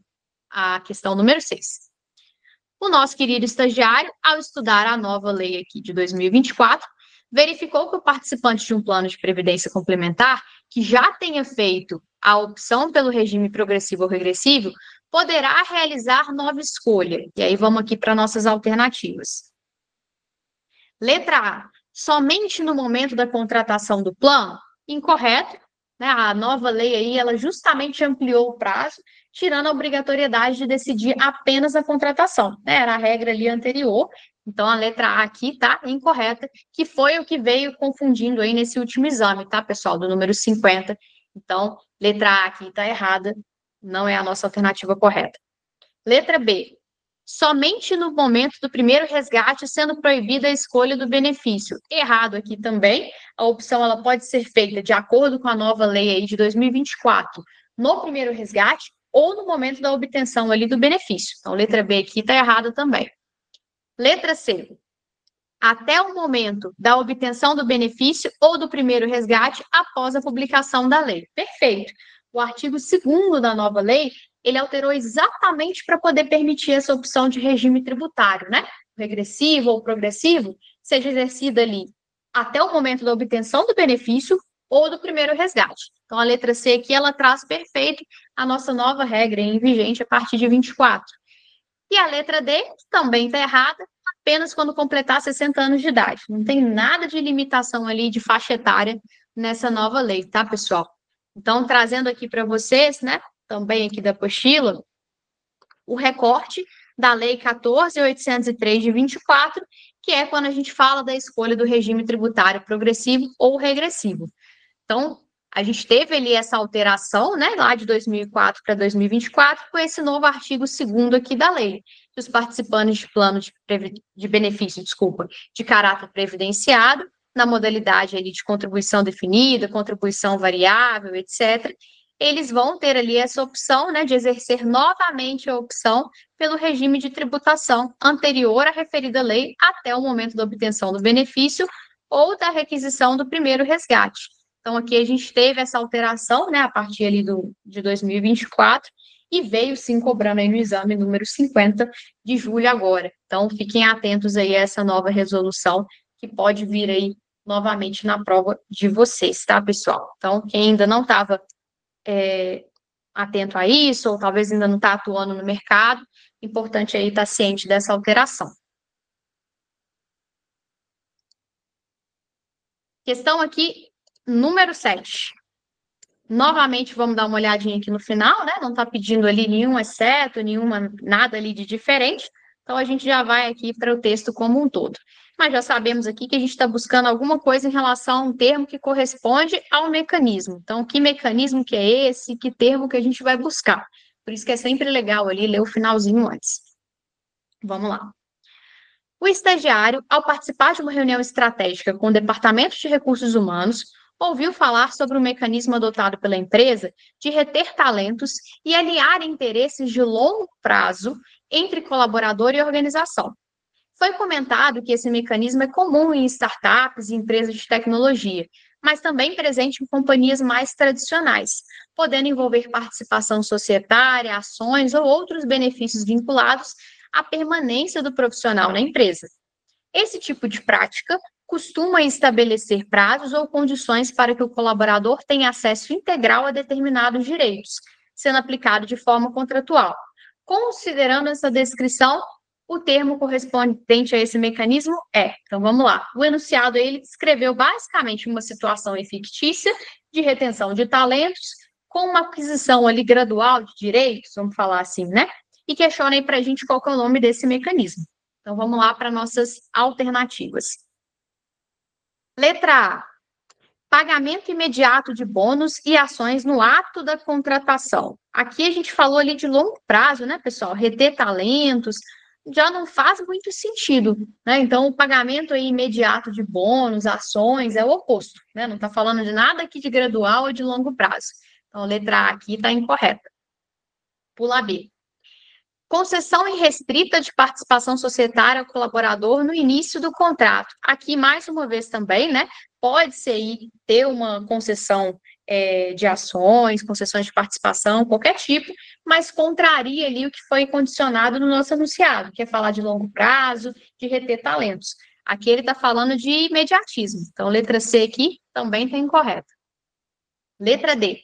a questão número 6. O nosso querido estagiário, ao estudar a nova lei aqui de 2024, verificou que o participante de um plano de previdência complementar que já tenha feito a opção pelo regime progressivo ou regressivo poderá realizar nova escolha. E aí vamos aqui para nossas alternativas. Letra A. Somente no momento da contratação do plano? Incorreto. Né? A nova lei aí, ela justamente ampliou o prazo, tirando a obrigatoriedade de decidir apenas a contratação. Né? Era a regra ali anterior. Então, a letra A aqui está incorreta, que foi o que veio confundindo aí nesse último exame, tá, pessoal? Do número 50. Então, letra A aqui está errada, não é a nossa alternativa correta. Letra B. Somente no momento do primeiro resgate sendo proibida a escolha do benefício. Errado aqui também. A opção ela pode ser feita de acordo com a nova lei aí de 2024, no primeiro resgate ou no momento da obtenção ali do benefício. Então, letra B aqui está errada também. Letra C. Até o momento da obtenção do benefício ou do primeiro resgate após a publicação da lei. Perfeito. O artigo 2º da nova lei, ele alterou exatamente para poder permitir essa opção de regime tributário, né? Regressivo ou progressivo, seja exercida ali até o momento da obtenção do benefício ou do primeiro resgate. Então, a letra C aqui, ela traz perfeito a nossa nova regra em vigente a partir de 24. E a letra D também está errada, apenas quando completar 60 anos de idade. Não tem nada de limitação ali de faixa etária nessa nova lei, tá, pessoal? Então, trazendo aqui para vocês, né, também aqui da apostila, o recorte da Lei 14.803 de 24, que é quando a gente fala da escolha do regime tributário progressivo ou regressivo. Então, a gente teve ali essa alteração, né, lá de 2004 para 2024, com esse novo artigo 2º aqui da lei. Os participantes de plano de benefício, de caráter previdenciado, na modalidade ali de contribuição definida, contribuição variável, etc., eles vão ter ali essa opção, né, de exercer novamente a opção pelo regime de tributação anterior à referida lei até o momento da obtenção do benefício ou da requisição do primeiro resgate. Então, aqui a gente teve essa alteração, né, a partir ali de 2024, e veio sim cobrando aí no exame número 50 de julho agora. Então, fiquem atentos aí a essa nova resolução que pode vir aí novamente na prova de vocês, tá, pessoal? Então, quem ainda não estava atento a isso, ou talvez ainda não está atuando no mercado, importante aí estar ciente dessa alteração. Questão aqui, número 7. Novamente, vamos dar uma olhadinha aqui no final, né? Não está pedindo ali nenhum exceto, nada ali de diferente. Então, a gente já vai aqui para o texto como um todo. Mas já sabemos aqui que a gente está buscando alguma coisa em relação a um termo que corresponde ao mecanismo. Então, que mecanismo que é esse? Que termo que a gente vai buscar? Por isso que é sempre legal ali ler o finalzinho antes. Vamos lá. O estagiário, ao participar de uma reunião estratégica com o Departamento de Recursos Humanos, ouviu falar sobre o mecanismo adotado pela empresa de reter talentos e alinhar interesses de longo prazo entre colaborador e organização. Foi comentado que esse mecanismo é comum em startups e empresas de tecnologia, mas também presente em companhias mais tradicionais, podendo envolver participação societária, ações ou outros benefícios vinculados à permanência do profissional na empresa. Esse tipo de prática costuma estabelecer prazos ou condições para que o colaborador tenha acesso integral a determinados direitos, sendo aplicado de forma contratual. Considerando essa descrição, o termo correspondente a esse mecanismo é, então vamos lá, o enunciado ele descreveu basicamente uma situação fictícia de retenção de talentos com uma aquisição ali gradual de direitos, vamos falar assim, né? E questiona aí para a gente qual é o nome desse mecanismo. Então vamos lá para nossas alternativas. Letra A. Pagamento imediato de bônus e ações no ato da contratação. Aqui a gente falou ali de longo prazo, né, pessoal? Reter talentos já não faz muito sentido, né? Então, o pagamento aí imediato de bônus, ações, é o oposto, né? Não está falando de nada aqui de gradual ou de longo prazo. Então, a letra A aqui está incorreta. Pula B. Concessão irrestrita de participação societária ao colaborador no início do contrato. Aqui, mais uma vez também, né? Pode ser ter uma concessão de ações, concessões de participação, qualquer tipo, mas contraria ali o que foi condicionado no nosso enunciado, que é falar de longo prazo, de reter talentos. Aqui ele está falando de imediatismo. Então, letra C aqui também está incorreta. Letra D.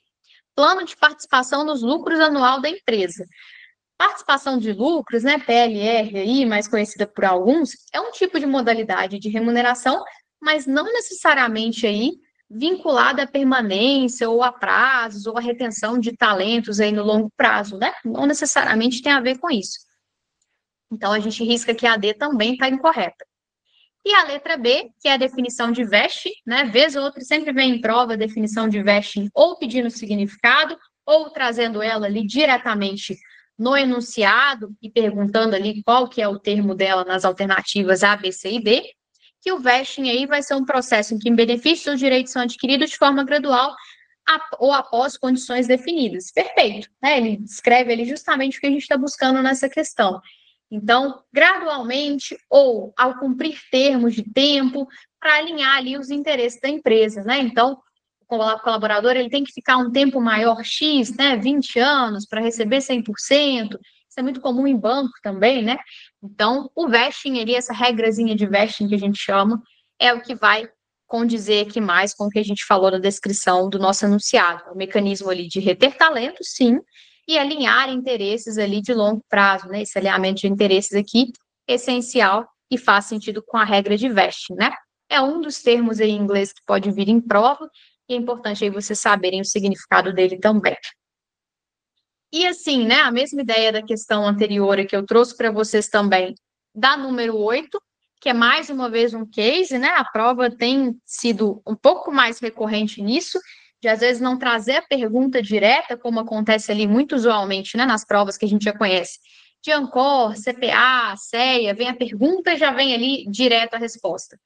Plano de participação nos lucros anual da empresa. Participação de lucros, né, PLR aí, mais conhecida por alguns, é um tipo de modalidade de remuneração, mas não necessariamente aí vinculada à permanência ou a prazos ou à retenção de talentos aí no longo prazo, né? Não necessariamente tem a ver com isso. Então a gente risca que a D também está incorreta. E a letra B, que é a definição de vesting, né? Vez ou outra sempre vem em prova a definição de vesting ou pedindo significado ou trazendo ela ali diretamente no enunciado e perguntando ali qual que é o termo dela nas alternativas A, B, C e D, que o vesting aí vai ser um processo em que benefícios ou direitos são adquiridos de forma gradual ou após condições definidas. Perfeito, né? Ele descreve ali justamente o que a gente está buscando nessa questão. Então, gradualmente ou ao cumprir termos de tempo para alinhar ali os interesses da empresa, né? Então, o colaborador ele tem que ficar um tempo maior X, né, 20 anos, para receber 100%, isso é muito comum em banco também, né? Então, o vesting ali, essa regrazinha de vesting que a gente chama, é o que vai condizer aqui mais com o que a gente falou na descrição do nosso enunciado. O mecanismo ali de reter talento, sim, e alinhar interesses ali de longo prazo, né? Esse alinhamento de interesses aqui, essencial e faz sentido com a regra de vesting, né? É um dos termos aí em inglês que pode vir em prova, e é importante aí vocês saberem o significado dele também. E assim, né, a mesma ideia da questão anterior que eu trouxe para vocês também, da número 8, que é mais uma vez um case, né, a prova tem sido um pouco mais recorrente nisso, de às vezes não trazer a pergunta direta, como acontece ali muito usualmente, né, nas provas que a gente já conhece, de Ancor, CPA, CEA, vem a pergunta e já vem ali direto a resposta.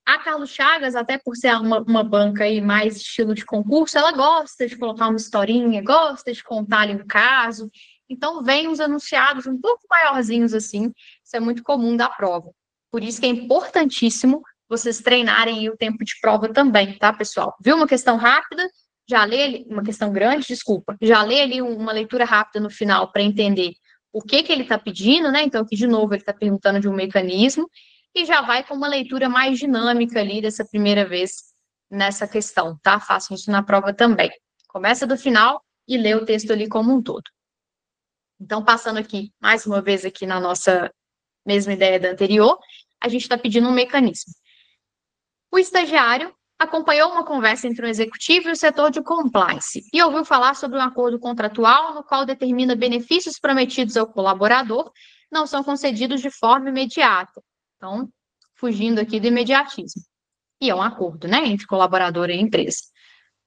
A Carlos Chagas, até por ser uma banca aí mais estilo de concurso, ela gosta de colocar uma historinha, gosta de contar ali um caso. Então, vem uns anunciados um pouco maiorzinhos assim. Isso é muito comum da prova. Por isso que é importantíssimo vocês treinarem o tempo de prova também, tá, pessoal? Viu uma questão rápida? Já lê uma questão grande, desculpa. Já lê ali uma leitura rápida no final para entender o que ele está pedindo, né? Então, aqui de novo ele está perguntando de um mecanismo e já vai com uma leitura mais dinâmica ali dessa primeira vez nessa questão, tá? Façam isso na prova também. Começa do final e lê o texto ali como um todo. Então, passando aqui, mais uma vez aqui na nossa mesma ideia da anterior, a gente está pedindo um mecanismo. O estagiário acompanhou uma conversa entre o executivo e o setor de compliance e ouviu falar sobre um acordo contratual no qual determina benefícios prometidos ao colaborador não são concedidos de forma imediata. Então, fugindo aqui do imediatismo. E é um acordo, né, entre colaborador e empresa.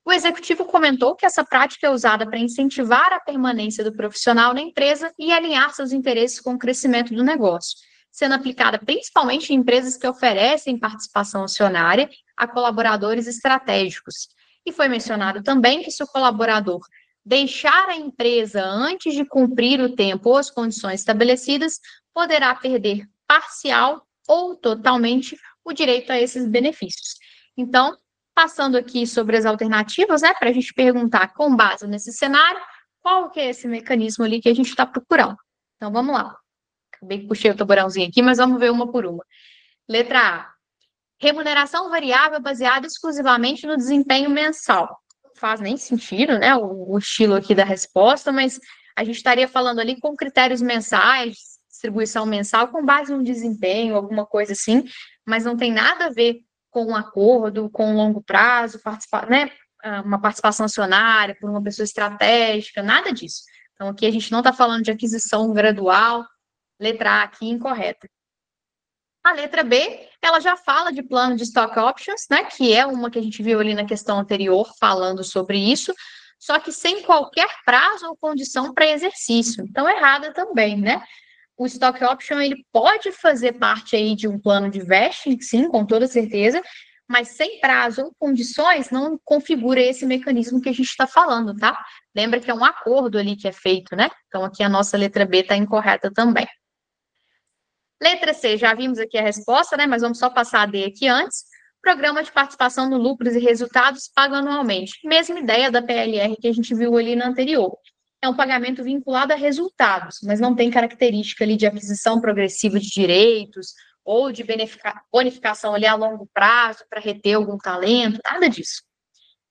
O executivo comentou que essa prática é usada para incentivar a permanência do profissional na empresa e alinhar seus interesses com o crescimento do negócio, sendo aplicada principalmente em empresas que oferecem participação acionária a colaboradores estratégicos. E foi mencionado também que se o colaborador deixar a empresa antes de cumprir o tempo ou as condições estabelecidas, poderá perder parcial ou totalmente o direito a esses benefícios. Então, passando aqui sobre as alternativas, né, para a gente perguntar, com base nesse cenário, qual que é esse mecanismo ali que a gente está procurando. Então, vamos lá. Acabei que puxei o tubarãozinho aqui, mas vamos ver uma por uma. Letra A. Remuneração variável baseada exclusivamente no desempenho mensal. Não faz nem sentido, né, o estilo aqui da resposta, mas a gente estaria falando ali com critérios mensais, distribuição mensal, com base no desempenho, alguma coisa assim, mas não tem nada a ver com um acordo, com um longo prazo, né, uma participação acionária por uma pessoa estratégica, nada disso. Então, aqui a gente não está falando de aquisição gradual, letra A aqui incorreta. A letra B, ela já fala de plano de stock options, né, que é uma que a gente viu ali na questão anterior, falando sobre isso, só que sem qualquer prazo ou condição para exercício. Então, errada também, né? O stock option, ele pode fazer parte aí de um plano de vesting, sim, com toda certeza, mas sem prazo ou condições não configura esse mecanismo que a gente está falando, tá? Lembra que é um acordo ali que é feito, né? Então, aqui a nossa letra B está incorreta também. Letra C, já vimos aqui a resposta, né? Mas vamos só passar a D aqui antes. Programa de participação no lucros e resultados paga anualmente. Mesma ideia da PLR que a gente viu ali na anterior. É um pagamento vinculado a resultados, mas não tem característica ali de aquisição progressiva de direitos ou de bonificação ali a longo prazo para reter algum talento, nada disso.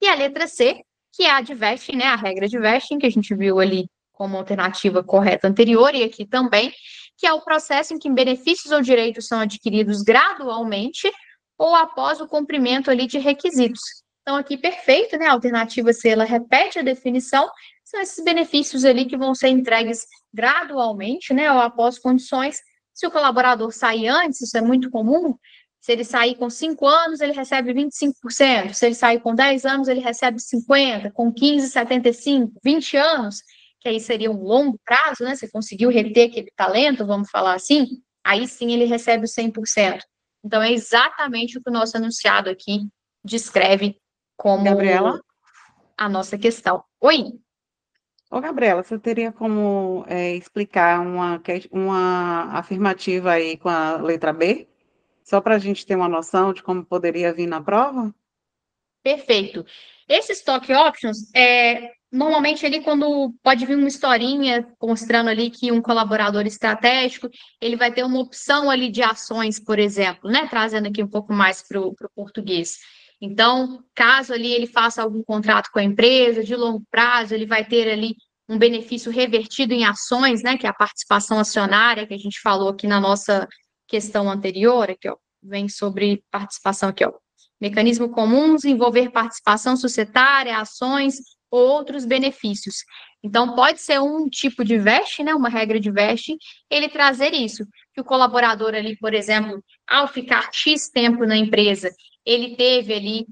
E a letra C, que é a de vesting, né? A regra de vesting que a gente viu ali como alternativa correta anterior e aqui também, que é o processo em que benefícios ou direitos são adquiridos gradualmente ou após o cumprimento ali de requisitos. Então, aqui, perfeito, né? A alternativa C, ela repete a definição, são esses benefícios ali que vão ser entregues gradualmente, né? Ou após condições. Se o colaborador sair antes, isso é muito comum, se ele sair com 5 anos, ele recebe 25%. Se ele sair com 10 anos, ele recebe 50%. Com 15, 75%. 20 anos, que aí seria um longo prazo, né? Você conseguiu reter aquele talento, vamos falar assim, aí sim ele recebe o 100%. Então, é exatamente o que o nosso anunciado aqui descreve como Gabriela? a nossa questão. Oi? Ô, Gabriela, você teria como explicar uma afirmativa aí com a letra B? Só para a gente ter uma noção de como poderia vir na prova? Perfeito. Esse stock options, normalmente ali quando pode vir uma historinha mostrando ali que um colaborador estratégico, ele vai ter uma opção ali de ações, por exemplo, né? Trazendo aqui um pouco mais para o português. Então, caso ali ele faça algum contrato com a empresa de longo prazo, ele vai ter ali um benefício revertido em ações, né? Que é a participação acionária que a gente falou aqui na nossa questão anterior, aqui, ó, vem sobre participação aqui, ó. Mecanismo comum, desenvolver participação societária, ações ou outros benefícios. Então, pode ser um tipo de vesting, né, uma regra de vesting, ele trazer isso, que o colaborador ali, por exemplo, ao ficar X tempo na empresa, ele teve ali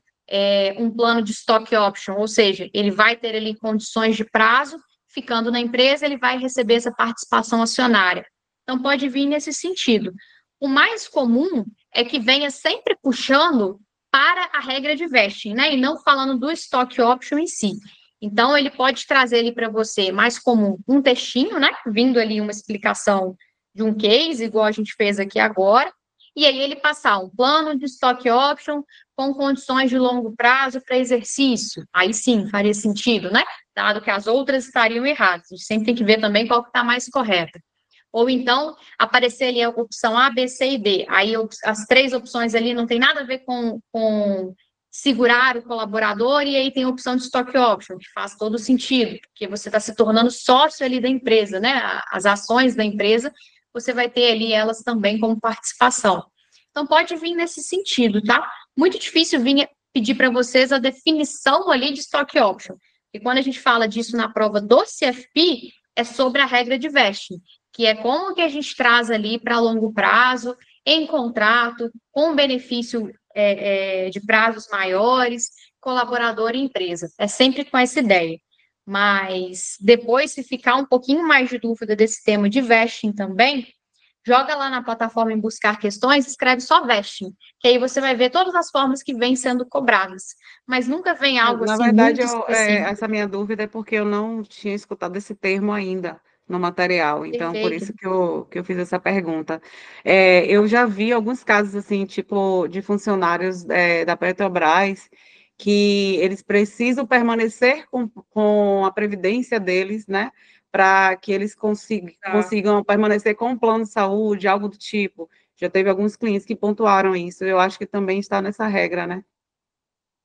um plano de stock option, ou seja, ele vai ter ali condições de prazo, ficando na empresa, ele vai receber essa participação acionária. Então, pode vir nesse sentido. O mais comum é que venha sempre puxando para a regra de vesting, né? E não falando do stock option em si. Então, ele pode trazer ali para você, mais comum, um textinho, né? Vindo ali uma explicação de um case, igual a gente fez aqui agora, e aí ele passar um plano de stock option com condições de longo prazo para exercício. Aí sim, faria sentido, né? Dado que as outras estariam erradas. A gente sempre tem que ver também qual que está mais correta. Ou então, aparecer ali a opção A, B, C e D. Aí, as 3 opções ali não tem nada a ver com segurar o colaborador, e aí tem a opção de stock option, que faz todo sentido, porque você está se tornando sócio ali da empresa, né? As ações da empresa, você vai ter ali elas também como participação. Então, pode vir nesse sentido, tá? Muito difícil vir pedir para vocês a definição ali de stock option. E quando a gente fala disso na prova do CFP, é sobre a regra de vesting, que é como que a gente traz ali para longo prazo, em contrato, com benefício de prazos maiores, colaborador e empresa. É sempre com essa ideia. Mas depois, se ficar um pouquinho mais de dúvida desse tema de vesting também, joga lá na plataforma em buscar questões, escreve só vesting, que aí você vai ver todas as formas que vêm sendo cobradas. Mas nunca vem algo Na assim verdade, muito específico. essa minha dúvida é porque eu não tinha escutado esse termo ainda no material, então por Perfeito. isso que eu fiz essa pergunta. Eu já vi alguns casos assim, tipo, de funcionários da Petrobras, que eles precisam permanecer com a previdência deles, né, para que eles Tá. consigam permanecer com um plano de saúde, algo do tipo. Já teve alguns clientes que pontuaram isso, eu acho que também está nessa regra, né?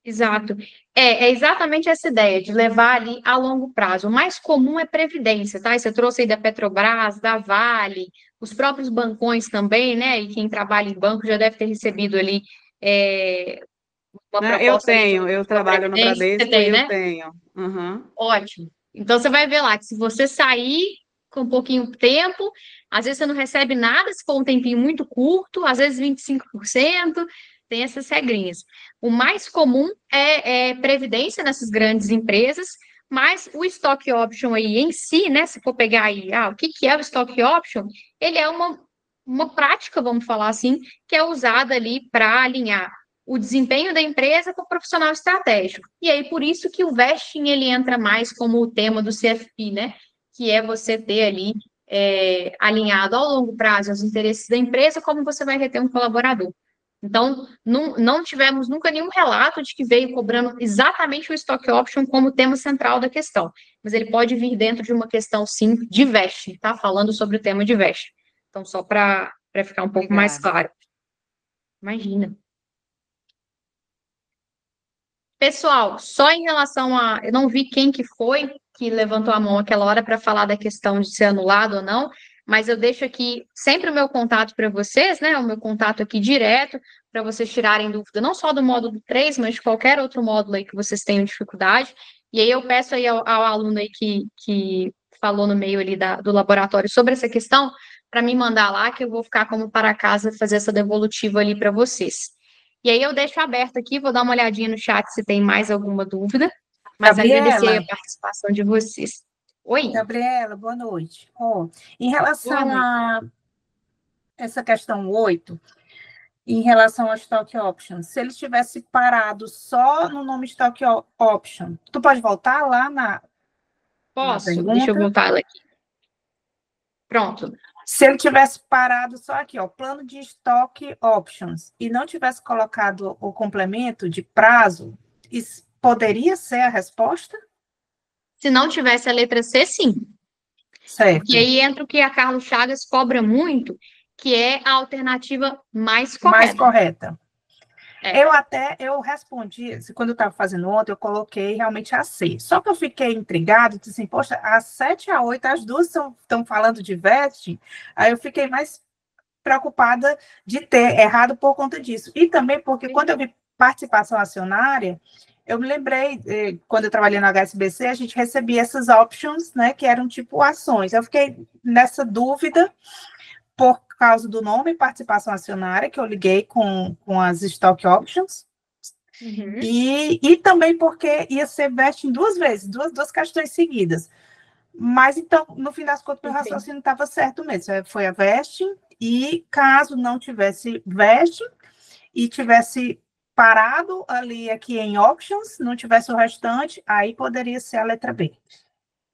Exato. É exatamente essa ideia de levar ali a longo prazo. O mais comum é previdência, tá? E você trouxe aí da Petrobras, da Vale, os próprios bancões também, né? E quem trabalha em banco já deve ter recebido ali é, uma Né, eu proposta ali tenho, eu de uma trabalho no previdência. Você Bradesco e tem, eu né? tenho. Uhum. Ótimo. Então você vai ver lá que se você sair com um pouquinho de tempo, às vezes você não recebe nada, se for um tempinho muito curto, às vezes 25%, tem essas regrinhas. O mais comum é previdência nessas grandes empresas, mas o stock option aí em si, né? Se for pegar aí, o que que é o stock option? Ele é uma prática, vamos falar assim, que é usada ali para alinhar o desempenho da empresa com o profissional estratégico. E aí, por isso que o vesting, ele entra mais como o tema do CFP, né? Que é você ter ali alinhado ao longo prazo os interesses da empresa, como você vai reter um colaborador. Então, não tivemos nunca nenhum relato de que veio cobrando exatamente o stock option como tema central da questão, mas ele pode vir dentro de uma questão, sim, de vesting, tá? Falando sobre o tema de vesting. Então, só para ficar um pouco mais Obrigada. claro. Imagina. Pessoal, só em relação a. Eu não vi quem que foi que levantou a mão aquela hora para falar da questão de ser anulado ou não, mas eu deixo aqui sempre o meu contato para vocês, né? O meu contato aqui direto, para vocês tirarem dúvida, não só do módulo 3, mas de qualquer outro módulo aí que vocês tenham dificuldade. E aí eu peço aí ao aluno aí que falou no meio ali do laboratório sobre essa questão, para me mandar lá, que eu vou ficar como para casa fazer essa devolutiva ali para vocês. E aí eu deixo aberto aqui, vou dar uma olhadinha no chat se tem mais alguma dúvida, mas agradecer aí Gabriela, a participação de vocês. Oi, Gabriela, boa noite. Em boa relação noite. a essa questão 8, em relação ao stock option, se ele tivesse parado só no nome stock option, tu pode voltar lá na Posso? Deixa eu pergunta? voltar ela aqui. Pronto. Se ele tivesse parado só aqui, plano de stock options, e não tivesse colocado o complemento de prazo, isso poderia ser a resposta? Se não tivesse a letra C, sim. Porque Certo. aí entra o que a Carlos Chagas cobra muito, que é a alternativa mais Mais correta. correta. É. Eu respondi, quando eu estava fazendo ontem, eu coloquei realmente a C. Só que eu fiquei intrigado, disse assim, poxa, a 7 e a 8, as duas estão falando de vesting, aí eu fiquei mais preocupada de ter errado por conta disso. E também porque quando eu vi participação acionária, eu me lembrei, quando eu trabalhei no HSBC, a gente recebia essas options, né, que eram tipo ações. Eu fiquei nessa dúvida, por causa do nome participação acionária, que eu liguei com as stock options, Uhum. e também porque ia ser vesting duas vezes, duas questões seguidas. Mas, então, no fim das contas, meu raciocínio estava certo mesmo. Foi a vesting, e caso não tivesse vesting e tivesse parado ali aqui em options, não tivesse o restante, aí poderia ser a letra B.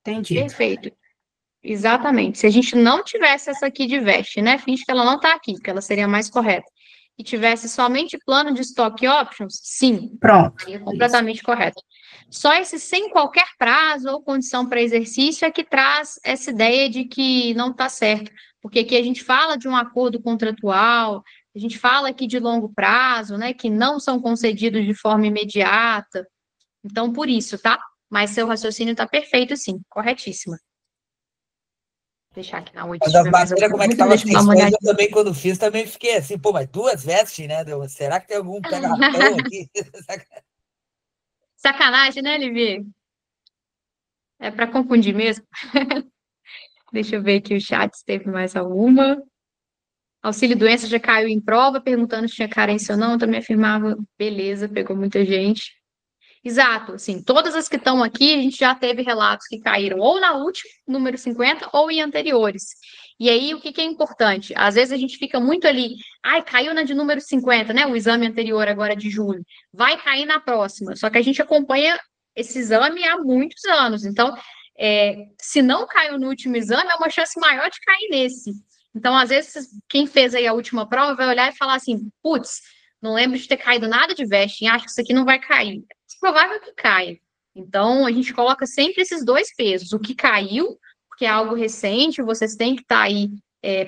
Entendido. Perfeito. Exatamente. Se a gente não tivesse essa aqui de veste, né? Finge que ela não está aqui, que ela seria mais correta. E tivesse somente plano de stock options, sim, Pronto. seria completamente correto. Só esse sem qualquer prazo ou condição para exercício é que traz essa ideia de que não está certo. Porque aqui a gente fala de um acordo contratual, a gente fala aqui de longo prazo, né? Que não são concedidos de forma imediata. Então, por isso, tá? Mas seu raciocínio está perfeito, sim, corretíssima. Deixar aqui na 8, se Mas das tiver mais matérias, alguma como é que dúvida, estavam as deixa eu dar uma questões, eu olhadinha. também, quando fiz, também fiquei assim, pô, mas duas vestes, né? Será que tem algum pegatão aqui? Sacanagem, né, Livi? É para confundir mesmo. Deixa eu ver aqui o chat se teve mais alguma. Auxílio doença já caiu em prova, perguntando se tinha carência ou não. Eu também afirmava, beleza, pegou muita gente. Exato, assim, todas as que estão aqui, a gente já teve relatos que caíram ou na última, número 50, ou em anteriores. E aí, o que que é importante? Às vezes a gente fica muito ali, ai, caiu na de número 50, né? O exame anterior agora de julho. Vai cair na próxima. Só que a gente acompanha esse exame há muitos anos. Então, se não caiu no último exame, é uma chance maior de cair nesse. Então, às vezes, quem fez aí a última prova vai olhar e falar assim, putz, não lembro de ter caído nada de vesting, acho que isso aqui não vai cair. É provável que caia. Então, a gente coloca sempre esses dois pesos. O que caiu, porque é algo recente, vocês têm que estar aí,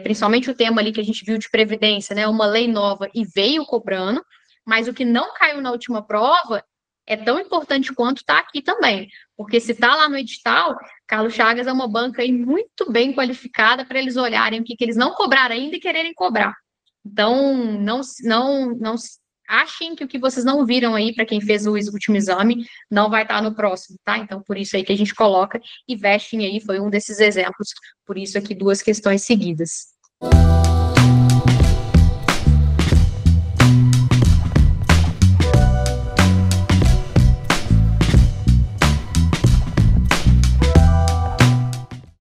principalmente o tema ali que a gente viu de previdência, né? Uma lei nova e veio cobrando, mas o que não caiu na última prova é tão importante quanto está aqui também. Porque se está lá no edital, Carlos Chagas é uma banca aí muito bem qualificada para eles olharem o que eles não cobraram ainda e quererem cobrar. Então, não achem que o que vocês não viram aí, para quem fez o último exame, não vai estar no próximo, tá? Então, por isso aí que a gente coloca, e vesting aí foi um desses exemplos, por isso aqui 2 questões seguidas.